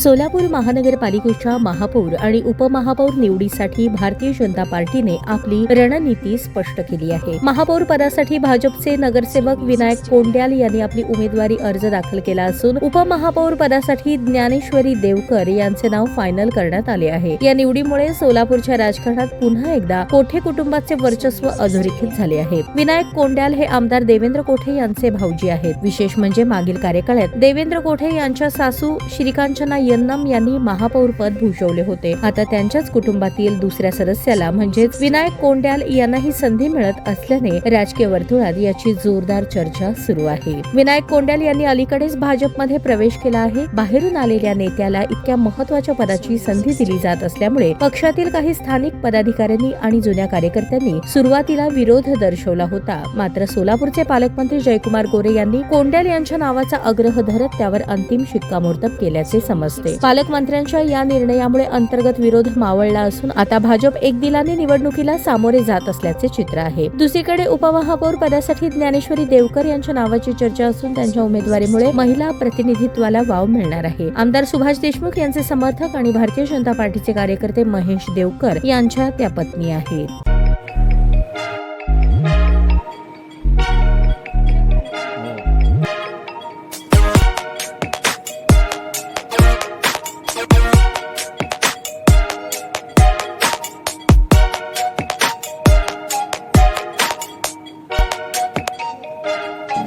सोलापूर महानगरपालिकेच्या महापौर आणि उपमहापौर निवडीसाठी भारतीय जनता पार्टीने आपली रणनीती स्पष्ट केली आहे। महापौर पदासाठी भाजपचे नगरसेवक विनायक कोंड्याल यांनी आपली उमेदवारी अर्ज दाखल केला असून उपमहापौर पदासाठी ज्ञानेश्वरी देवकर यांचे नाव फायनल करण्यात आले आहे। या निवडीमुळे सोलापूरच्या राजकारणात पुन्हा एकदा कोठे कुटुंबाचे वर्चस्व अधोरेखित झाले आहे। विनायक कोंड्याल हे आमदार देवेंद्र कोठे यांचे भाऊजी आहेत। विशेष म्हणजे मागील कार्यकाळात देवेंद्र कोठे यांच्या सासू श्रीकांचना यन्नम यांनी महापौर पद भूषवले होते। आता त्यांच्याच कुटुंबातील दुसऱ्या सदस्याला म्हणजेच विनायक कोंड्याल यांनाही संधी मिळत असल्याने राजकीय वर्तुळात याची जोरदार चर्चा सुरू आहे। विनायक कोंड्याल यांनी अलीकडेच भाजपमध्ये प्रवेश केला आहे। बाहेरून आलेल्या नेत्याला इतक्या महत्त्वाच्या पदाची संधी दिली जात असल्यामुळे पक्षातील काही स्थानिक पदाधिकाऱ्यांनी आणि जुन्या कार्यकर्त्यांनी सुरुवातीला विरोध दर्शवला होता। मात्र सोलापूरचे पालकमंत्री जयकुमार गोरे यांनी कोंड्याल यांच्या नावाचा आग्रह धरत त्यावर अंतिम शिक्कामोर्तब केल्याचे समजते। पालकमंत्र्यांच्या या निर्णयामुळे अंतर्गत विरोध मावळला असून आता भाजप एकदिलाने निवडणुकीला सामोरे जात असल्याचे चित्र आहे। दुसरीकडे उपमहापौर पदासाठी ज्ञानेश्वरी देवकर यांच्या नावाची चर्चा असून त्यांच्या उमेदवारीमुळे महिला प्रतिनिधित्वाला वाव मिळणार आहे। आमदार सुभाष देशमुख यांचे समर्थक आणि भारतीय जनता पार्टीचे कार्यकर्ते महेश देवकर यांच्या त्या पत्नी आहेत।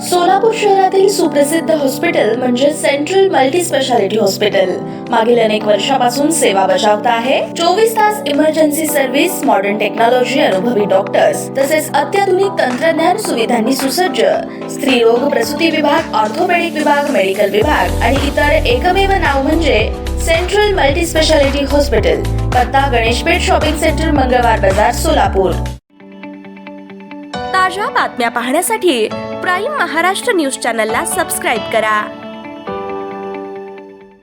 सोलापूर शहरातील सुप्रसिद्ध हॉस्पिटल म्हणजे सेंट्रल मल्टी स्पेशालिटी हॉस्पिटल मागील अनेक वर्षापासून सेवा बजावत आहे। 24 तास इमर्जन्सी सर्व्हिस, मॉडर्न टेक्नॉलॉजी, अनुभवी डॉक्टर्स तसेच अत्याधुनिक तंत्रज्ञान सुविधांनी सुसज्ज स्त्रीरोग प्रसूती विभाग, ऑर्थोपेडिक विभाग, मेडिकल विभाग आणि इतर एकमेव नाव म्हणजे सेंट्रल मल्टी स्पेशालिटी हॉस्पिटल। पत्ता गणेशपेठ शॉपिंग सेंटर, मंगळवार बाजार, सोलापूर। ताज्या बातम्या पाहण्यासाठी प्राईम महाराष्ट्र न्यूज चॅनलला सबस्क्राईब करा।